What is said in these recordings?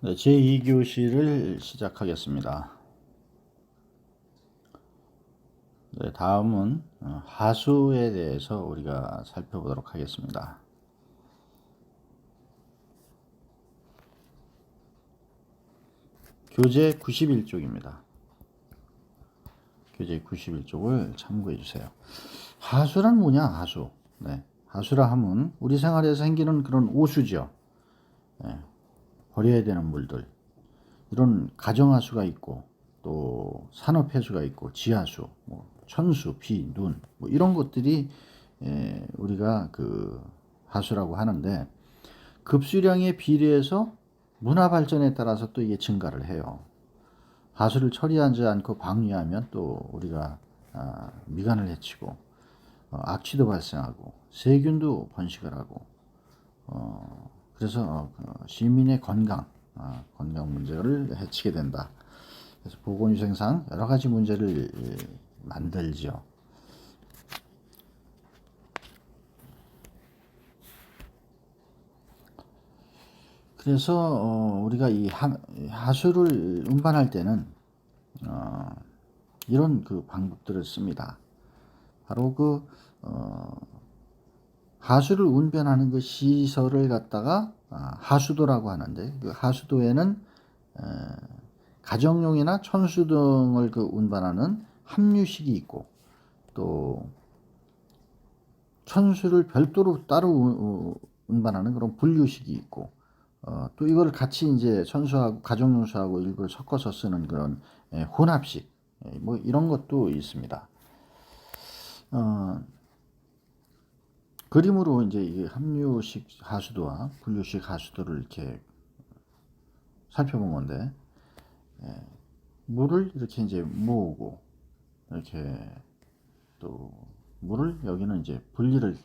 네, 제2교시를 시작하겠습니다. 네, 다음은 하수에 대해서 우리가 살펴보도록 하겠습니다. 교재 91쪽입니다. 교재 91쪽을 참고해 주세요. 하수란 뭐냐? 하수. 네, 하수라 하면 우리 생활에서 생기는 그런 오수죠. 네, 버려야 되는 물들. 이런 가정하수가 있고 또 산업해수가 있고 지하수, 천수, 비, 눈 이런 것들이 우리가 그 하수라고 하는데 급수량에 비례해서 문화 발전에 따라서 또 이게 증가를 해요. 하수를 처리하지 않고 방류하면 또 우리가 미관을 해치고 악취도 발생하고 세균도 번식을 하고 그래서 시민의 건강 문제를 해치게 된다. 그래서 보건위생상 여러 가지 문제를 만들죠. 그래서 우리가 이 하수를 운반할 때는 이런 그 방법들을 씁니다. 바로 그 하수를 운반하는 그 시설을 갖다가 하수도라고 하는데 그 하수도에는 가정용이나 천수 등을 그 운반하는 합류식이 있고 또 천수를 별도로 따로 운반하는 그런 분류식이 있고 또 이걸 같이 이제 천수하고 가정용수하고 일부를 섞어서 쓰는 그런 혼합식 뭐 이런 것도 있습니다. 그림으로 이제 이 합류식 하수도와 분류식 하수도를 이렇게 살펴본 건데 물을 이렇게 이제 모으고 이렇게 또 물을 여기는 이제 분리를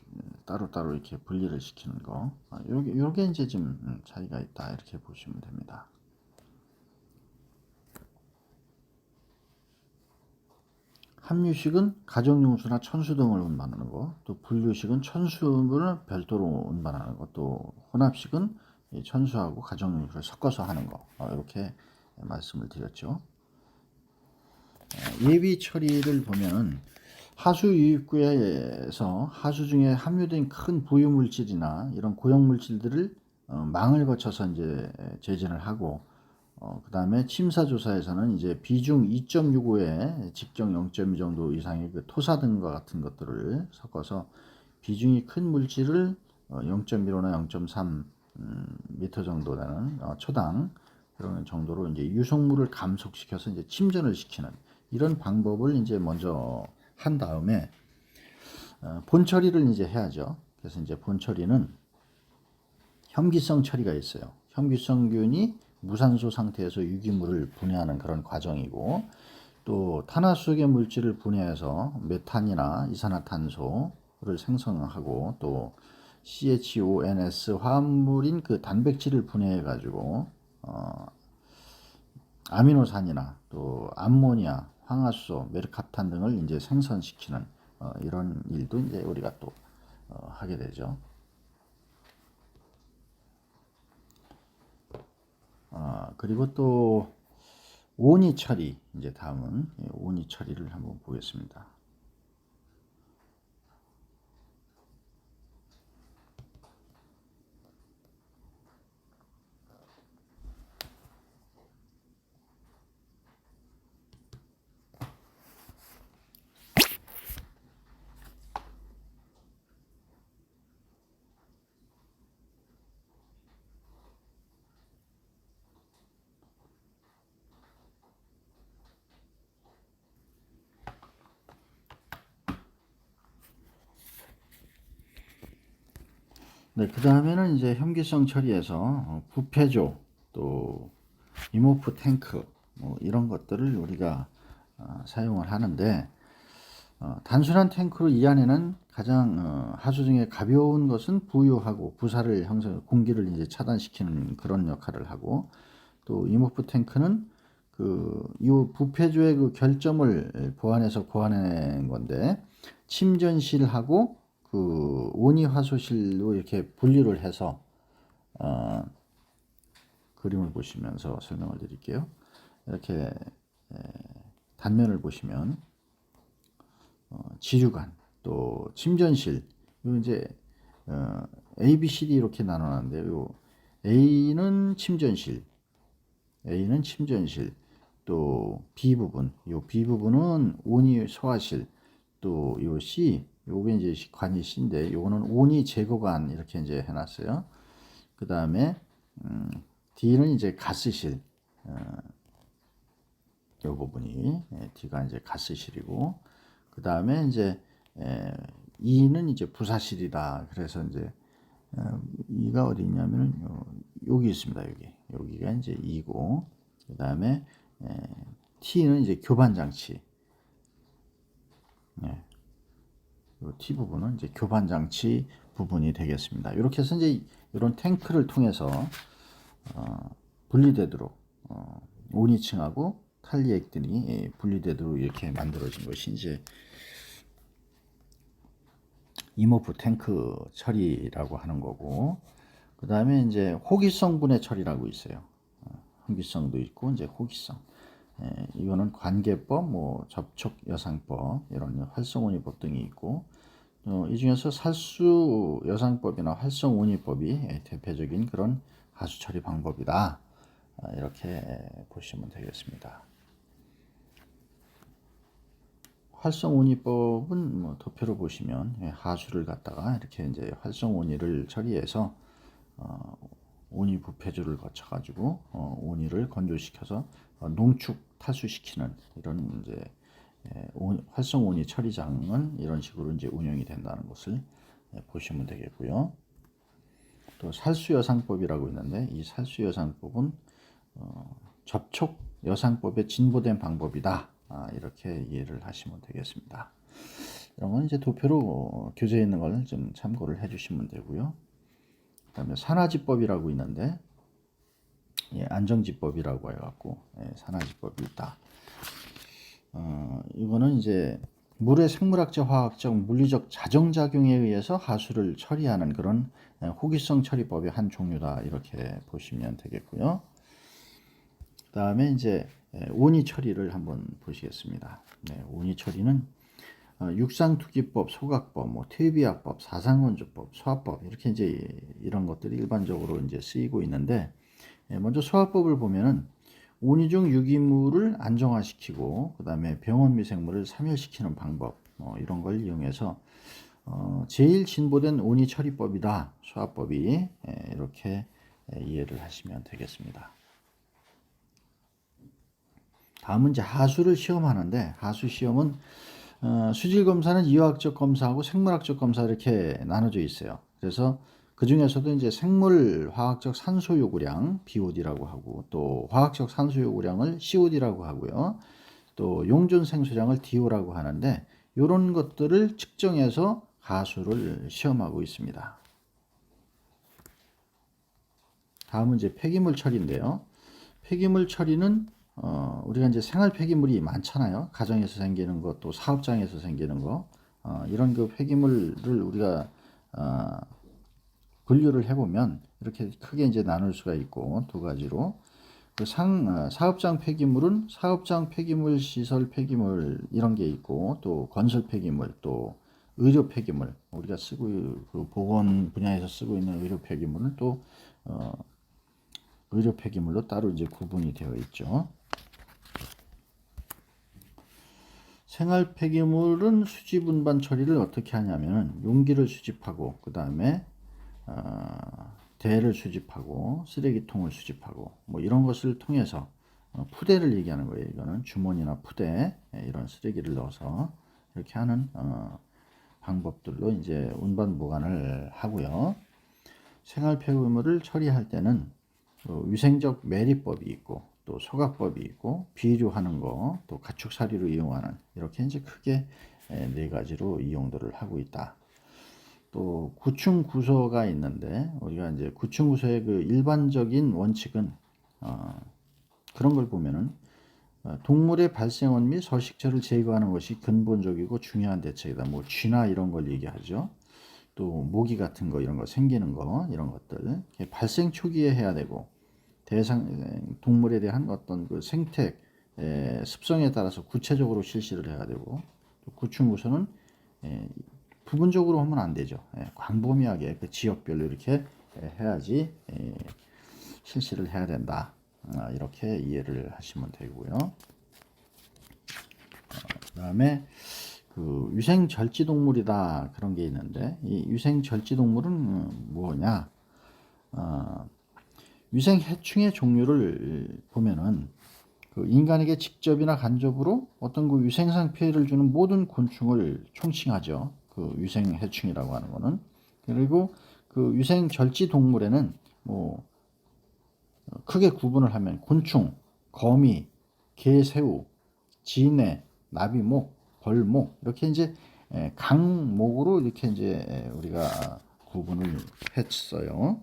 따로따로 이렇게 분리를 시키는 거 요게 이제 좀 차이가 있다 이렇게 보시면 됩니다. 합류식은 가정용수나 천수 등을 운반하는 거, 또 분류식은 천수를 별도로 운반하는 거, 또 혼합식은 천수하고 가정용수를 섞어서 하는 거 이렇게 말씀을 드렸죠. 예비 처리를 보면 하수 유입구에서 하수 중에 함유된 큰 부유 물질이나 이런 고형 물질들을 망을 거쳐서 이제 제진을 하고 그 다음에 침사 조사에서는 이제 비중 2.65에 직경 0.2 정도 이상의 그 토사 등과 같은 것들을 섞어서 비중이 큰 물질을 0.15나 0.3 미터 정도 되는 초당 그런 정도로 이제 유속물을 감속시켜서 이제 침전을 시키는 이런 방법을 이제 먼저 한 다음에 본 처리를 이제 해야죠. 그래서 이제 본 처리는 혐기성 처리가 있어요. 혐기성균이 무산소 상태에서 유기물을 분해하는 그런 과정이고 또 탄화수소계 물질을 분해해서 메탄이나 이산화탄소를 생성하고 또 CHONS 화합물인 그 단백질을 분해해 가지고 아미노산이나 또 암모니아, 황화수소, 메르카탄 등을 이제 생성시키는 이런 일도 이제 우리가 또 하게 되죠. 그리고 또 온이 처리 이제 다음은 온이 처리를 한번 보겠습니다. 네, 그 다음에는 이제 혐기성 처리에서 부패조 또 이모프 탱크 뭐 이런 것들을 우리가 사용을 하는데 단순한 탱크로 이 안에는 가장 하수 중에 가벼운 것은 부유하고 부사를 형성 공기를 이제 차단시키는 그런 역할을 하고 또 이모프 탱크는 이 부패조의 그 결점을 보완해서 고안해낸 건데 침전실하고 그 온이화소실로 이렇게 분리를 해서 그림을 보시면서 설명을 드릴게요. 이렇게 단면을 보시면 지류관, 또 침전실, 요 이제 A, B, C, D 이렇게 나눠놨는데요. 요 A는 침전실, 또 B 부분, 요 B 부분은 온이 소화실, 또 요 C, 요게 이제 관이 C인데 요거는 온이 제거관 이렇게 이제 해놨어요. 그 다음에 D는 이제 가스실, 요 부분이 D가 이제 가스실이고, 그 다음에 이제 E는 이제 부사실이다. 그래서 이제 E가 어디 있냐면은 여기 있습니다. 여기가 이제 E고, 그 다음에 T는 이제 교반 장치. 네. 요 T 부분은 이제 교반 장치 부분이 되겠습니다. 이렇게 해서 이제 이런 탱크를 통해서 분리되도록 온이층하고 탈리액들이 분리되도록 이렇게 만들어진 것이 이제 이모프 탱크 처리라고 하는 거고, 그 다음에 이제 호기성 분해 처리라고 있어요. 흥기성도 있고 이제 호기성. 이거는 관계법, 뭐 접촉 여상법, 이런 활성온이법 등이 있고, 이 중에서 살수 여상법이나 활성온이법이 대표적인 그런 하수 처리 방법이다. 이렇게 보시면 되겠습니다. 활성온이법은 뭐 도표로 보시면 하수를 갖다가 이렇게 이제 활성온이를 처리해서 온이 부패주를 거쳐가지고 온이를 건조시켜서 농축 탈수시키는 이런 이제 활성온이 처리장은 이런 식으로 이제 운영이 된다는 것을 보시면 되겠고요. 또 살수여상법이라고 있는데 이 살수여상법은 접촉 여상법의 진보된 방법이다. 이렇게 이해를 하시면 되겠습니다. 이런 건 이제 도표로 교재에 있는 걸 좀 참고를 해주시면 되고요. 그다음에 산화지법이라고 있는데 안정지법이라고 해갖고 산화지법이 있다. 이거는 이제 물의 생물학적, 화학적, 물리적 자정작용에 의해서 하수를 처리하는 그런 호기성 처리법의 한 종류다. 이렇게 보시면 되겠고요. 그 다음에 이제 온이 처리를 한번 보시겠습니다. 온이 처리는 육상투기법, 소각법, 뭐 퇴비학법, 사상건조법, 소화법 이렇게 이제 이런 것들이 일반적으로 이제 쓰이고 있는데, 먼저 소화법을 보면은 온이중 유기물을 안정화시키고 그 다음에 병원 미생물을 사멸시키는 방법, 이런 걸 이용해서 제일 진보된 온이 처리법이다. 소화법이 이렇게 이해를 하시면 되겠습니다. 다음은 이제 하수를 시험하는데, 하수 시험은 수질 검사는 이화학적 검사하고 생물학적 검사 이렇게 나눠져 있어요. 그래서 그 중에서도 이제 생물 화학적 산소 요구량 BOD라고 하고, 또 화학적 산소 요구량을 COD라고 하고요. 또 용존 생수량을 DO라고 하는데, 이런 것들을 측정해서 하수를 시험하고 있습니다. 다음은 이제 폐기물 처리인데요. 폐기물 처리는 우리가 이제 생활 폐기물이 많잖아요. 가정에서 생기는 것, 또 사업장에서 생기는 거, 이런 그 폐기물을 우리가 분류를 해보면 이렇게 크게 이제 나눌 수가 있고, 두 가지로 그 사업장 폐기물은 사업장 폐기물, 시설 폐기물 이런 게 있고, 또 건설 폐기물, 또 의료 폐기물, 우리가 쓰고 그 보건 분야에서 쓰고 있는 의료 폐기물은 또 의료 폐기물로 따로 이제 구분이 되어 있죠. 생활 폐기물은 수집 운반 처리를 어떻게 하냐면 용기를 수집하고, 그 다음에 대를 수집하고 쓰레기통을 수집하고 뭐 이런 것을 통해서 푸대를 얘기하는 거예요. 이거는 주머니나 푸대, 이런 쓰레기를 넣어서 이렇게 하는 방법들로 이제 운반 보관을 하고요. 생활 폐기물을 처리할 때는 위생적 매립법이 있고, 또 소각법이 있고, 비료하는 거, 또 가축사료로 이용하는, 이렇게 이제 크게 네 가지로 이용도를 하고 있다. 또 구충 구소가 있는데, 우리가 이제 구충 구소의 그 일반적인 원칙은 그런 걸 보면은 동물의 발생원 및 서식처를 제거하는 것이 근본적이고 중요한 대책이다. 뭐 쥐나 이런 걸 얘기하죠. 또 모기 같은 거, 이런 거 생기는 거, 이런 것들 발생 초기에 해야 되고, 대상 동물에 대한 어떤 그 생태 습성에 따라서 구체적으로 실시를 해야 되고, 또 구충구조는 부분적으로 하면 안 되죠. 광범위하게 그 지역별로 이렇게 해야지 실시를 해야 된다. 이렇게 이해를 하시면 되고요. 그다음에 그 위생 절지 동물이다 그런 게 있는데, 이 위생 절지 동물은 뭐냐? 위생 해충의 종류를 보면은 그 인간에게 직접이나 간접으로 어떤 그 위생상 피해를 주는 모든 곤충을 총칭하죠. 그 위생 해충이라고 하는 거는. 그리고 그 위생 절지 동물에는 뭐 크게 구분을 하면 곤충, 거미, 개, 새우, 진해, 나비목, 벌목 이렇게 이제 강목으로 이렇게 이제 우리가 구분을 했어요.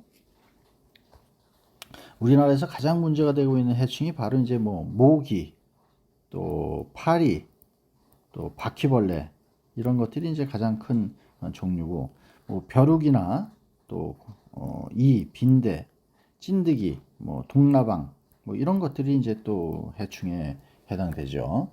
우리나라에서 가장 문제가 되고 있는 해충이 바로 이제 뭐 모기, 또 파리, 또 바퀴벌레 이런 것들이 이제 가장 큰 종류고, 뭐 벼룩이나 또 이, 빈대, 찐득이, 뭐 동라방 뭐 이런 것들이 이제 또 해충에 해당되죠.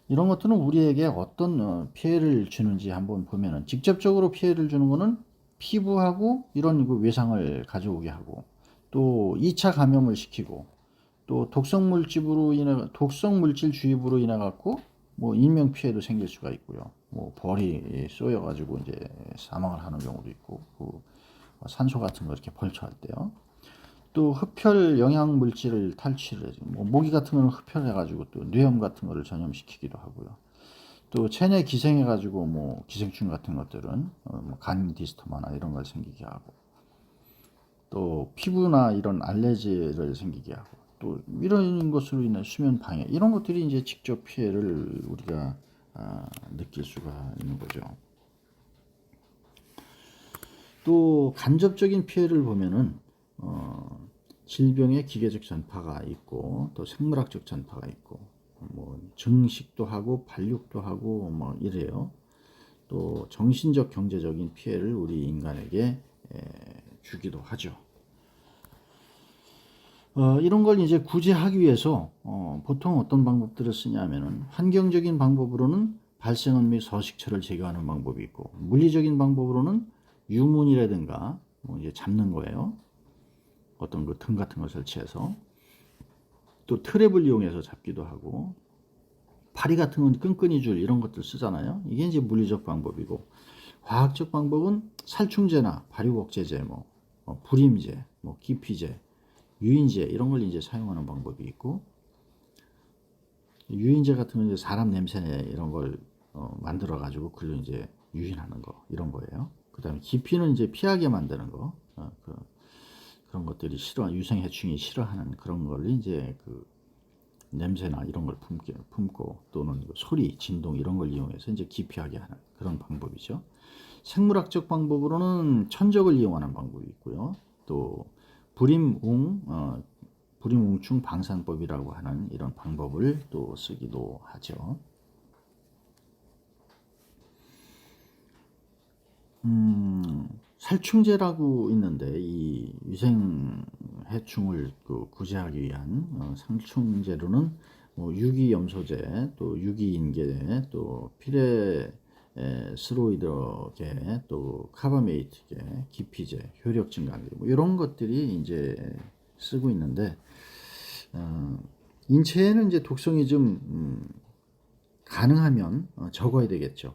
이런 것들은 우리에게 어떤 피해를 주는지 한번 보면은, 직접적으로 피해를 주는 거는 피부하고 이런 그 외상을 가져오게 하고, 또 2차 감염을 시키고, 또 독성 물질 주입으로 인해 갖고 뭐 인명 피해도 생길 수가 있고요. 뭐 벌이 쏘여 가지고 이제 사망을 하는 경우도 있고, 그 산소 같은 거 이렇게 벌초할 때요. 또 흡혈 영양 물질을 탈취를 해서 뭐 모기 같은 거는 흡혈해 가지고 또 뇌염 같은 거를 전염시키기도 하고요. 또 체내 기생해 가지고 뭐 기생충 같은 것들은 뭐간 디스토마나 이런 걸 생기게 하고, 또 피부나 이런 알레르기를 생기게 하고, 또 이런 것으로 인해 수면 방해 이런 것들이 이제 직접 피해를 우리가 느낄 수가 있는 거죠. 또 간접적인 피해를 보면은 질병의 기계적 전파가 있고, 또 생물학적 전파가 있고, 뭐 증식도 하고 발육도 하고 뭐 이래요. 또 정신적 경제적인 피해를 우리 인간에게 주기도 하죠. 이런 걸 이제 구제하기 위해서 보통 어떤 방법들을 쓰냐면은, 환경적인 방법으로는 발생원 및 서식처를 제거하는 방법이 있고, 물리적인 방법으로는 유문이라든가 뭐 이제 잡는 거예요. 어떤 그 등 같은 걸 설치해서, 또 트랩을 이용해서 잡기도 하고, 파리 같은 건 끈끈이 줄 이런 것들 쓰잖아요. 이게 이제 물리적 방법이고, 화학적 방법은 살충제나 발효억제제, 뭐 불임제, 뭐 기피제, 유인제 이런 걸 이제 사용하는 방법이 있고, 유인제 같은 건 이제 사람 냄새 이런 걸 만들어 가지고 그걸 이제 유인하는 거 이런 거예요. 그다음에 기피는 이제 피하게 만드는 거, 그런 것들이 유생 해충이 싫어하는 그런 걸 이제 그 냄새나 이런 걸 품고 또는 소리, 진동 이런 걸 이용해서 이제 기피하게 하는 그런 방법이죠. 생물학적 방법으로는 천적을 이용하는 방법이 있고요. 또 불임웅충 방산법이라고 하는 이런 방법을 또 쓰기도 하죠. 살충제라고 있는데, 이 위생 해충을 구제하기 위한 살충제로는 뭐 유기염소제, 또 유기인계, 또 피레스로이드계, 또 카바메이트계, 기피제, 효력 증강제 뭐 이런 것들이 이제 쓰고 있는데, 인체에는 이제 독성이 좀 가능하면 적어야 되겠죠.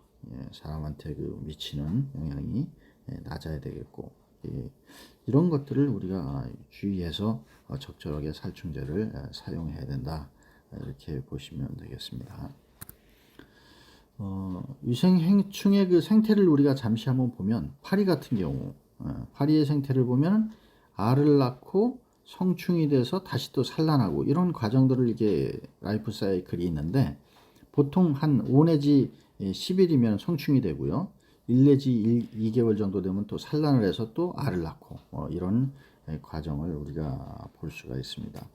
사람한테 그 미치는 영향이 낮아야 되겠고, 이런 것들을 우리가 주의해서 적절하게 살충제를 사용해야 된다, 이렇게 보시면 되겠습니다. 위생해충의 그 생태를 우리가 잠시 한번 보면, 파리 같은 경우 파리의 생태를 보면 알을 낳고 성충이 돼서 다시 또 산란하고 이런 과정들을 이게 라이프 사이클이 있는데, 보통 한 5 내지 10일이면 성충이 되고요. 1 내지 2개월 정도 되면 또 산란을 해서 또 알을 낳고 이런 과정을 우리가 볼 수가 있습니다.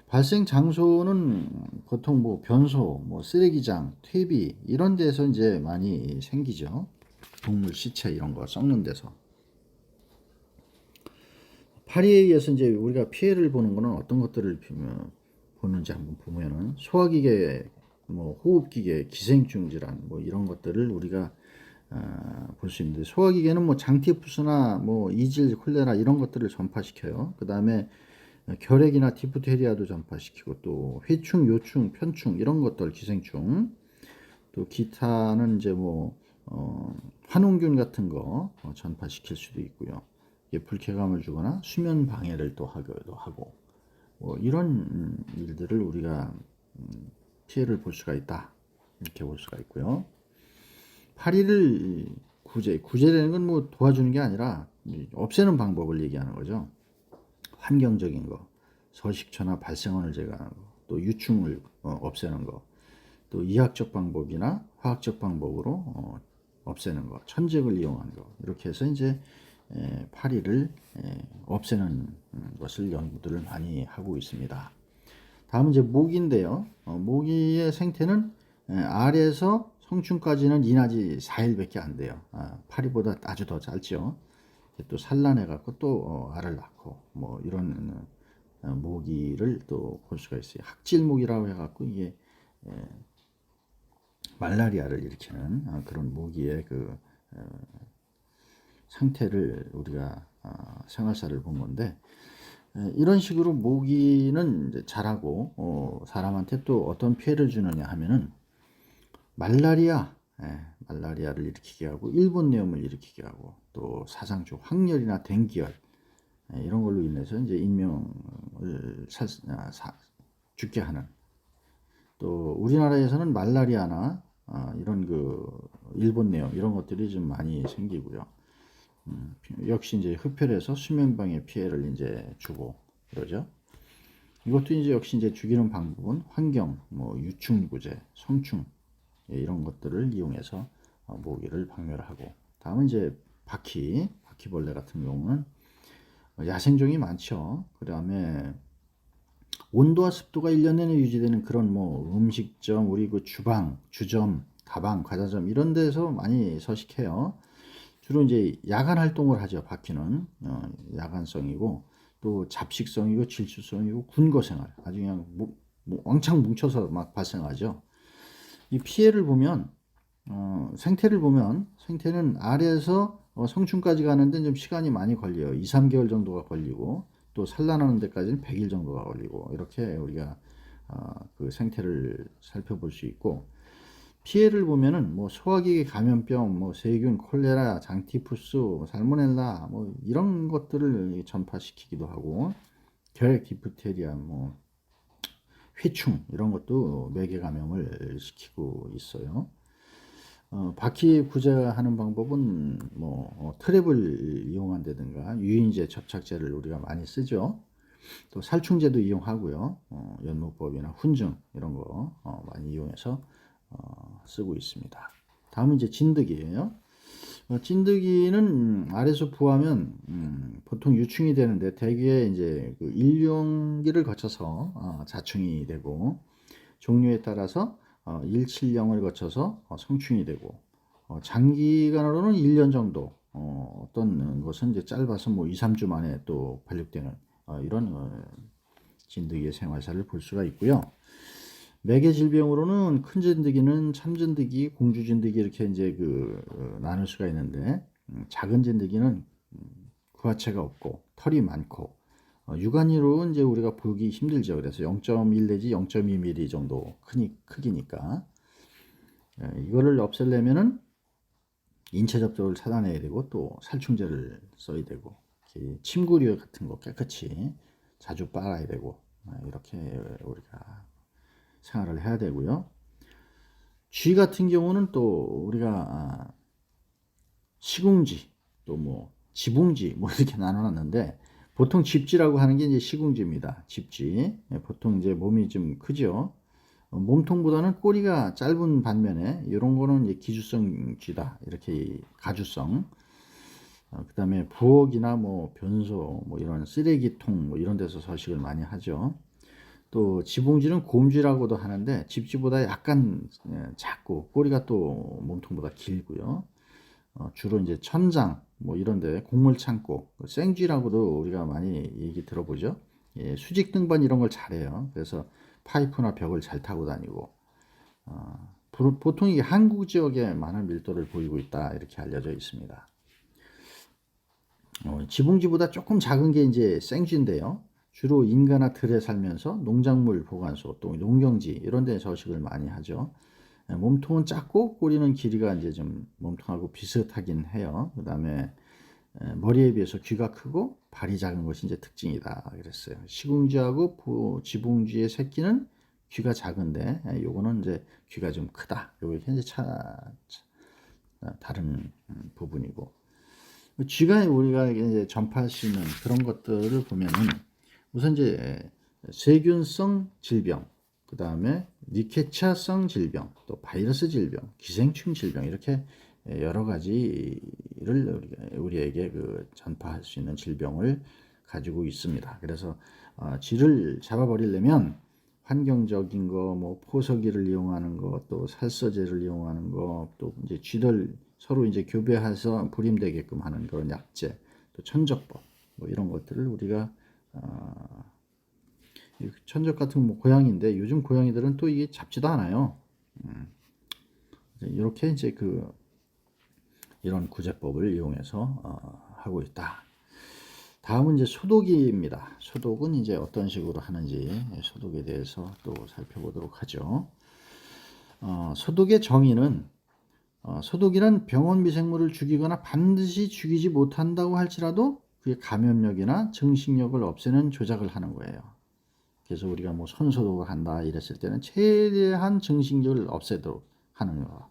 발생 장소는 보통 뭐 변소, 뭐 쓰레기장, 퇴비 이런 데서 이제 많이 생기죠. 동물 시체 이런 거 썩는 데서. 파리에 의해서 이제 우리가 피해를 보는 거는 어떤 것들을 보는지 한번 보면은 소화기계, 뭐 호흡기계, 기생충 질환, 뭐 이런 것들을 우리가 볼 수 있는데, 소화기계는 뭐 장티푸스나 뭐 이질, 콜레라 이런 것들을 전파시켜요. 그 다음에 결핵이나 디프테리아도 전파시키고, 또 회충, 요충, 편충 이런 것들 기생충, 또 기타는 이제 뭐 환웅균 같은 거 전파시킬 수도 있고요. 이게 불쾌감을 주거나 수면 방해를 또 하기도 하고, 뭐 이런 일들을 우리가 피해를 볼 수가 있다, 이렇게 볼 수가 있고요. 파리를 구제되는 건 뭐 도와주는 게 아니라 없애는 방법을 얘기하는 거죠. 환경적인 거, 서식처나 발생원을 제거하는 거, 또 유충을 없애는 거, 또 이학적 방법이나 화학적 방법으로 없애는 거, 천적을 이용한 거, 이렇게 해서 이제 파리를 없애는 것을 연구들을 많이 하고 있습니다. 다음은 이제 모기인데요. 모기의 생태는 알에서 성충까지는 이나지 4일밖에 안 돼요. 파리보다 아주 더 짧죠. 또 산란해 갖고 또 알을 낳고, 뭐 이런 모기를 또 볼 수가 있어요. 학질 모기라고 해 갖고 이게 말라리아를 일으키는 그런 모기의 그 상태를 우리가 생활사를 본 건데, 이런 식으로 모기는 자라고 사람한테 또 어떤 피해를 주느냐 하면은 말라리아를 일으키게 하고, 일본뇌염을 일으키게 하고, 또 사상초 황열이나 댕기열 이런 걸로 인해서 이제 인명을 죽게 하는, 또 우리나라에서는 말라리아나 이런 그 일본뇌염 이런 것들이 좀 많이 생기고요. 역시 이제 흡혈해서 수면방해 피해를 이제 주고 그러죠. 이것도 이제 역시 이제 죽이는 방법은 환경, 뭐 유충구제, 성충 이런 것들을 이용해서 모기를 박멸하고, 다음은 이제 바퀴벌레 같은 경우는 야생종이 많죠. 그 다음에 온도와 습도가 1년 내내 유지되는 그런 뭐 음식점, 우리 그 주방, 주점, 다방, 과자점 이런 데서 많이 서식해요. 주로 이제 야간 활동을 하죠. 바퀴는 야간성이고, 또 잡식성이고, 질주성이고, 군거생활, 아주 그냥 왕창 뭉쳐서 막 발생하죠. 이 피해를 보면 생태를 보면, 생태는 알에서 성충까지 가는데 좀 시간이 많이 걸려요. 2, 3개월 정도가 걸리고, 또 산란하는 데까지는 100일 정도가 걸리고, 이렇게 우리가 그 생태를 살펴볼 수 있고, 피해를 보면은 뭐 소화기계 감염병, 뭐 세균, 콜레라, 장티푸스, 살모넬라 뭐 이런 것들을 전파시키기도 하고, 결핵, 디프테리아, 뭐 회충 이런 것도 매개 감염을 시키고 있어요. 바퀴 구제하는 방법은 뭐 트랩을 이용한다든가 유인제, 접착제를 우리가 많이 쓰죠. 또 살충제도 이용하고요. 연무법이나 훈증 이런 거 많이 이용해서 쓰고 있습니다. 다음은 이제 진드기예요. 찐득이는 알에서 부화하면 보통 유충이 되는데, 대개 이제 그 일용기를 거쳐서 자충이 되고, 종류에 따라서 일칠령을 거쳐서 성충이 되고, 장기간으로는 1년 정도, 어떤 것은 이제 짧아서 뭐 2, 3주 만에 또 발육되는 이런 진드기의 생활사를 볼 수가 있고요. 매개 질병으로는 큰 진드기는 참진드기, 공주진드기 이렇게 이제 나눌 수가 있는데, 작은 진드기는 구화체가 없고 털이 많고 육안으로 이제 우리가 보기 힘들죠. 그래서 0.1 내지 0.2mm 정도 크기니까 이거를 없애려면은 인체 접촉을 차단해야 되고, 또 살충제를 써야 되고, 침구류 같은 거 깨끗이 자주 빨아야 되고, 이렇게 우리가 생활을 해야 되고요. 쥐 같은 경우는 또 우리가 시궁쥐, 또 뭐 지붕쥐 뭐 이렇게 나눠놨는데, 보통 집쥐라고 하는 게 이제 시궁쥐입니다. 집쥐. 보통 이제 몸이 좀 크죠. 몸통보다는 꼬리가 짧은 반면에 이런 거는 이제 기주성 쥐다, 이렇게 가주성. 그 다음에 부엌이나 뭐 변소, 뭐 이런 쓰레기통 뭐 이런 데서 서식을 많이 하죠. 또 지붕쥐는 곰쥐라고도 하는데, 집쥐보다 약간 작고 꼬리가 또 몸통보다 길고요. 주로 이제 천장, 뭐 이런데 곡물 창고, 생쥐라고도 우리가 많이 얘기 들어보죠. 예, 수직 등반 이런 걸 잘해요. 그래서 파이프나 벽을 잘 타고 다니고 보통 이게 항구 지역에 많은 밀도를 보이고 있다 이렇게 알려져 있습니다. 지붕지보다 조금 작은 게 이제 생쥐인데요. 주로 인가나 들에 살면서 농작물 보관소 또 농경지 이런 데 서식을 많이 하죠. 몸통은 작고 꼬리는 길이가 이제 좀 몸통하고 비슷하긴 해요. 그다음에 머리에 비해서 귀가 크고 발이 작은 것이 이제 특징이다 그랬어요. 시궁쥐하고 지붕쥐의 새끼는 귀가 작은데 요거는 이제 귀가 좀 크다. 요게 현재 다른 부분이고. 쥐가 우리가 이제 전파할 수 있는 그런 것들을 보면은 우선 이제 세균성 질병, 그 다음에 니케치아성 질병, 또 바이러스 질병, 기생충 질병 이렇게 여러 가지를 우리에게 그 전파할 수 있는 질병을 가지고 있습니다. 그래서 쥐를 잡아버리려면 환경적인 거, 뭐 포석이를 이용하는 거, 또 살서제를 이용하는 거, 또 이제 쥐들 서로 이제 교배해서 불임되게끔 하는 그런 약제, 또 천적법, 뭐 이런 것들을 우리가 천적 같은 뭐 고양이인데 요즘 고양이들은 또 이게 잡지도 않아요. 이렇게 이제 이런 구제법을 이용해서 하고 있다. 다음은 이제 소독입니다. 소독은 이제 어떤 식으로 하는지 소독에 대해서 또 살펴보도록 하죠. 소독의 정의는 소독이란 병원 미생물을 죽이거나 반드시 죽이지 못한다고 할지라도 그의 감염력이나 증식력을 없애는 조작을 하는 거예요. 그래서 우리가 뭐 손소독을 한다 이랬을 때는 최대한 증식력을 없애도록 하는 거.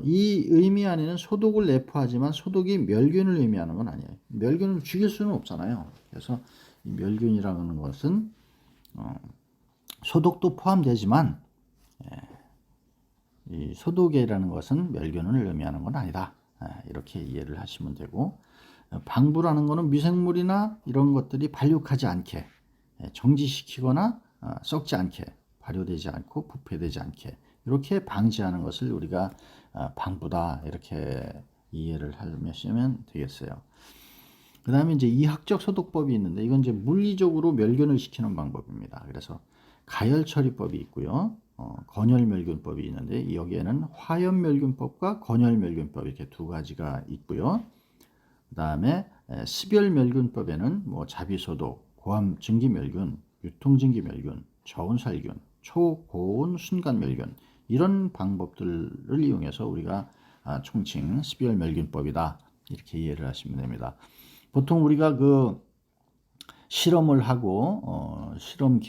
이 의미 안에는 소독을 내포하지만 소독이 멸균을 의미하는 건 아니에요. 멸균을 죽일 수는 없잖아요. 그래서 이 멸균이라는 것은 소독도 포함되지만 이 소독이라는 것은 멸균을 의미하는 건 아니다. 이렇게 이해를 하시면 되고 방부라는 것은 미생물이나 이런 것들이 발육하지 않게 정지시키거나 썩지 않게 발효되지 않고 부패되지 않게 이렇게 방지하는 것을 우리가 방부다 이렇게 이해를 하시면 되겠어요. 그 다음에 이제 이학적 소독법이 있는데 이건 이제 물리적으로 멸균을 시키는 방법입니다. 그래서 가열처리법이 있고요. 건열멸균법이 있는데 여기에는 화염멸균법과 건열멸균법 이렇게 두 가지가 있고요. 그 다음에 습열멸균법에는 뭐 자비소독, 고함증기멸균, 유통증기멸균, 저온살균, 초고온 순간멸균 이런 방법들을 이용해서 우리가 총칭 습열멸균법이다 이렇게 이해를 하시면 됩니다. 보통 우리가 실험을 하고 실험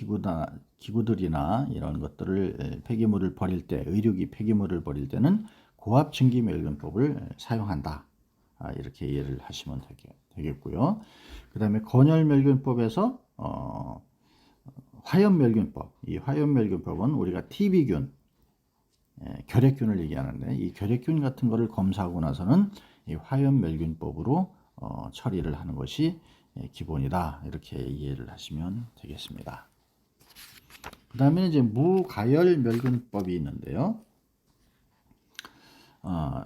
기구들이나 이런 것들을 폐기물을 버릴 때 의료기 폐기물을 버릴 때는 고압 증기멸균법을 사용한다 이렇게 이해를 하시면 되겠고요. 그 다음에 건열멸균법에서 화염멸균법, 이 화염멸균법은 우리가 TB균, 결핵균을 얘기하는데 이 결핵균 같은 거를 검사하고 나서는 이 화염멸균법으로 처리를 하는 것이 기본이다 이렇게 이해를 하시면 되겠습니다. 그 다음에 이제 무가열멸균법이 있는데요.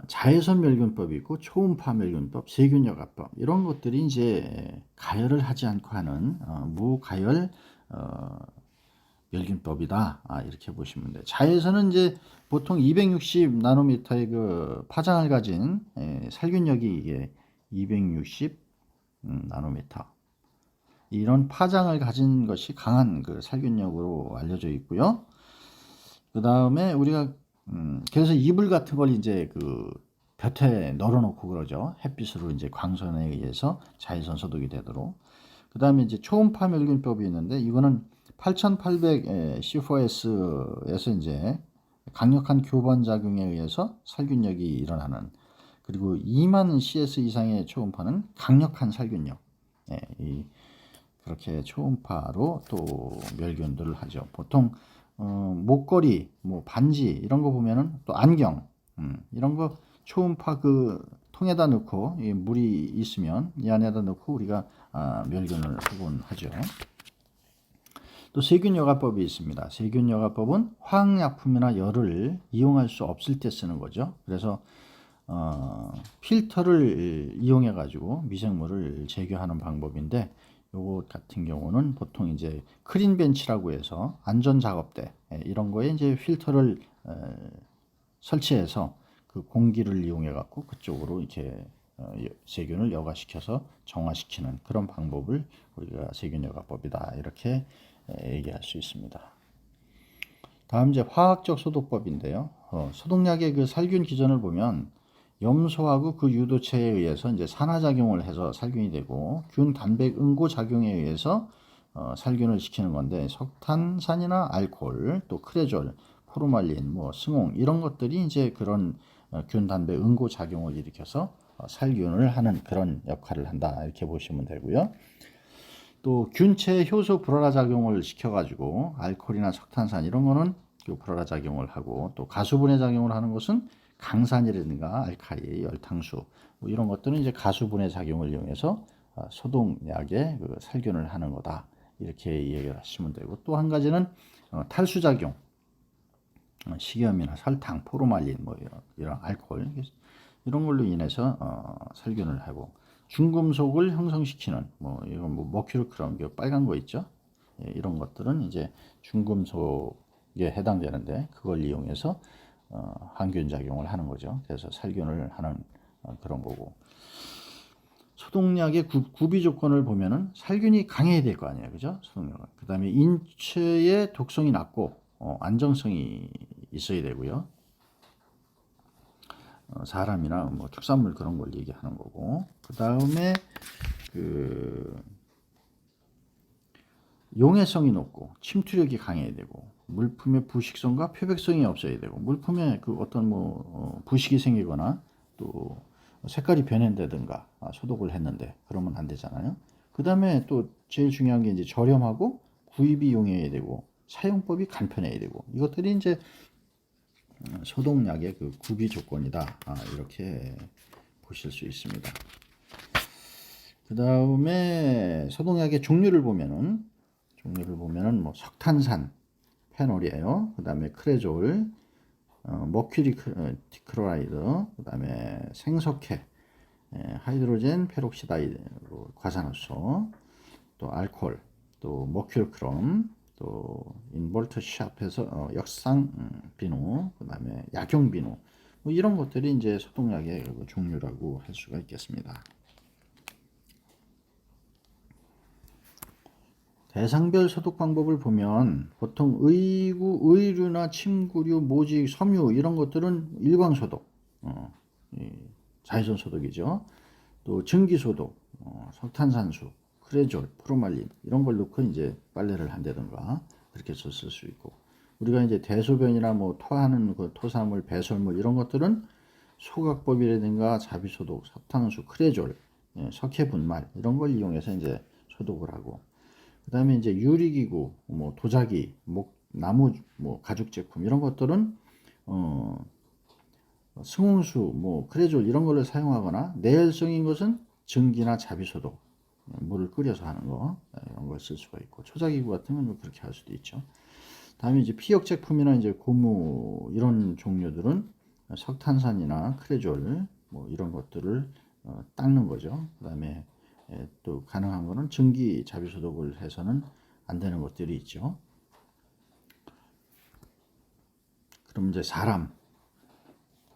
자외선 멸균법이 있고 초음파 멸균법, 세균여과법 이런 것들이 이제 가열을 하지 않고 하는 무가열 멸균법이다 이렇게 보시면 돼요. 자외선은 이제 보통 260 나노미터의 그 파장을 가진 살균력이 이게 260 나노미터 이런 파장을 가진 것이 강한 그 살균력으로 알려져 있고요. 그 다음에 우리가 그래서 이불 같은 걸 이제 볕에 널어놓고 그러죠. 햇빛으로 이제 광선에 의해서 자외선 소독이 되도록. 그 다음에 이제 초음파 멸균법이 있는데 이거는 8800 C4S에서 이제 강력한 교반 작용에 의해서 살균력이 일어나는 그리고 2만 CS 이상의 초음파는 강력한 살균력. 그렇게 초음파로 또 멸균들을 하죠. 보통 목걸이, 뭐 반지 이런 거 보면은 또 안경 이런 거 초음파 통에다 넣고 물이 있으면 이 안에다 넣고 우리가 멸균을 하곤 하죠. 또 세균여과법이 있습니다. 세균여과법은 화학약품이나 열을 이용할 수 없을 때 쓰는 거죠. 그래서 필터를 이용해 가지고 미생물을 제거하는 방법인데, 요거 같은 경우는 보통 이제 크린 벤치라고 해서 안전 작업대 이런 거에 이제 필터를 설치해서 그 공기를 이용해 갖고 그쪽으로 이렇게 세균을 여과시켜서 정화시키는 그런 방법을 우리가 세균 여과법이다 이렇게 얘기할 수 있습니다. 다음 이제 화학적 소독법인데요. 소독약의 그 살균 기전을 보면 염소하고 그 유도체에 의해서 이제 산화작용을 해서 살균이 되고, 균 단백 응고 작용에 의해서 살균을 시키는 건데, 석탄산이나 알코올, 또 크레졸, 포르말린, 뭐 승홍 이런 것들이 이제 그런 균 단백 응고 작용을 일으켜서 살균을 하는 그런 역할을 한다 이렇게 보시면 되고요. 또 균체 효소 불활화 작용을 시켜가지고 알코올이나 석탄산 이런 거는 그 불활화 작용을 하고, 또 가수분해 작용을 하는 것은 강산이라든가 알칼리, 열탕수 뭐 이런 것들은 이제 가수분해 작용을 이용해서 소독약의 그 살균을 하는 거다 이렇게 얘기를 하시면 되고, 또 한 가지는 탈수 작용, 식염이나 설탕, 포르말린 뭐 이런 알코올 이런 걸로 인해서 살균을 하고, 중금속을 형성시키는 뭐 이건 뭐 머큐리크롬 빨간 거 있죠? 예, 이런 것들은 이제 중금속에 해당되는데, 그걸 이용해서 항균 작용을 하는 거죠. 그래서 살균을 하는 그런 거고, 소독약의 구비 조건을 보면은 살균이 강해야 될 거 아니에요, 그죠? 소독약은. 그 다음에 인체의 독성이 낮고 안정성이 있어야 되고요. 사람이나 뭐 축산물 그런 걸 얘기하는 거고, 그 다음에 그 용해성이 높고 침투력이 강해야 되고, 물품의 부식성과 표백성이 없어야 되고, 물품에 그 어떤 뭐 부식이 생기거나 또 색깔이 변한다든가 소독을 했는데 그러면 안 되잖아요. 그 다음에 또 제일 중요한 게 이제 저렴하고 구입이 용이해야 되고 사용법이 간편해야 되고, 이것들이 이제 소독약의 그 구비 조건이다 이렇게 보실 수 있습니다. 그 다음에 소독약의 종류를 보면은 뭐 석탄산, 페놀이에요. 그 다음에 크레졸, 머큐리 디크로라이드, 그 다음에 생석회, 하이드로젠 페록시다이드, 과산화수, 또 알코올, 또 머큐리크롬, 또 인볼트 샵에서 역상 비누, 그 다음에 약용 비누, 뭐 이런 것들이 이제 소독약의 종류라고 할 수가 있겠습니다. 대상별 소독 방법을 보면 보통 의류나 침구류, 모직, 섬유 이런 것들은 일광 소독, 자외선 소독이죠. 또 증기 소독, 석탄산수, 크레졸, 프로말린 이런 걸 넣고 이제 빨래를 한다든가 그렇게 쓸 수 있고, 우리가 이제 대소변이나 뭐 토하는 그 토사물, 배설물 이런 것들은 소각법이라든가 자비소독, 석탄수, 크레졸, 석회 분말 이런 걸 이용해서 이제 소독을 하고, 그 다음에 이제 유리기구, 뭐 도자기, 나무, 뭐 가죽 제품 이런 것들은 승홍수, 뭐 크레졸 이런 걸로 사용하거나, 내열성인 것은 증기나 자비소독, 물을 끓여서 하는 거 이런 걸 쓸 수가 있고, 초자기구 같은 건 그렇게 할 수도 있죠. 다음에 이제 피혁 제품이나 이제 고무 이런 종류들은 석탄산이나 크레졸 뭐 이런 것들을 닦는 거죠. 그 다음에 또 가능한 거는 증기 자비소독을 해서는 안 되는 것들이 있죠. 그럼 이제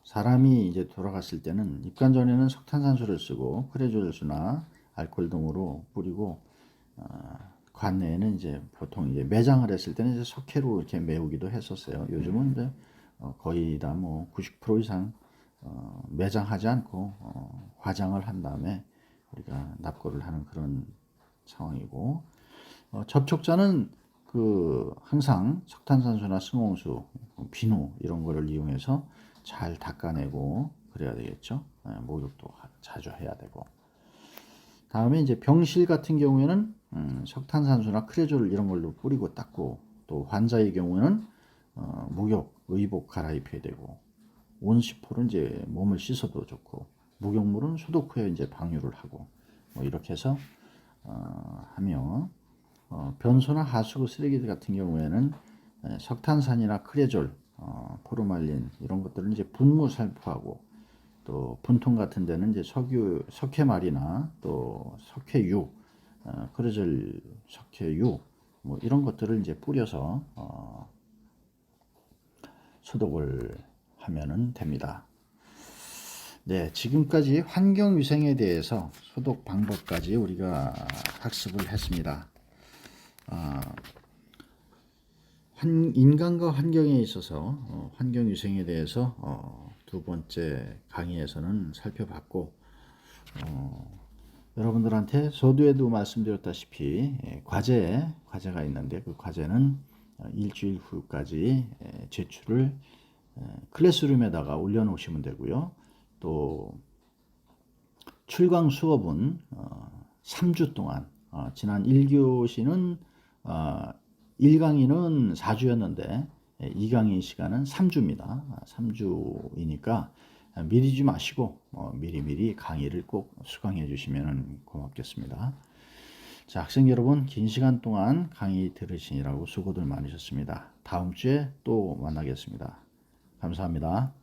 사람이 이제 돌아갔을 때는 입관 전에는 석탄산수를 쓰고 크레졸수나 알코올 등으로 뿌리고, 관내에는 이제 보통 이제 매장을 했을 때는 이제 석회로 이렇게 메우기도 했었어요. 요즘은 이제 거의 다 뭐 90% 이상 매장하지 않고 화장을 한 다음에 우리가 납고를 하는 그런 상황이고, 접촉자는 그 항상 석탄산수나 승홍수, 비누 이런 거를 이용해서 잘 닦아내고 그래야 되겠죠. 목욕도 자주 해야 되고. 다음에 이제 병실 같은 경우에는 석탄산수나 크레졸 이런 걸로 뿌리고 닦고, 또 환자의 경우에는 목욕, 의복 갈아입혀야 되고, 온시포로 이제 몸을 씻어도 좋고, 목욕물은 소독 후에 이제 방류를 하고, 뭐 이렇게 해서 하며, 변소나 하수구 쓰레기들 같은 경우에는 석탄산이나 크레졸, 포르말린 이런 것들은 이제 분무 살포하고, 또 분통 같은 데는 이제 석회말이나 또 석회유, 크로젤 석회유 뭐 이런 것들을 이제 뿌려서 소독을 하면은 됩니다. 네, 지금까지 환경위생에 대해서 소독 방법까지 우리가 학습을 했습니다. 인간과 환경에 있어서 환경위생에 대해서 두 번째 강의에서는 살펴봤고, 여러분들한테 서두에도 말씀드렸다시피 과제가 있는데 그 과제는 일주일 후까지 제출을 클래스룸에다가 올려놓으시면 되고요. 또 출강 수업은 3주 동안 지난 1교시는 1강의는 4주였는데 2강의 시간은 3주입니다. 3주이니까 미리지 마시고 미리미리 강의를 꼭 수강해 주시면 고맙겠습니다. 자, 학생 여러분, 긴 시간 동안 강의 들으시느라고 수고들 많으셨습니다. 다음 주에 또 만나겠습니다. 감사합니다.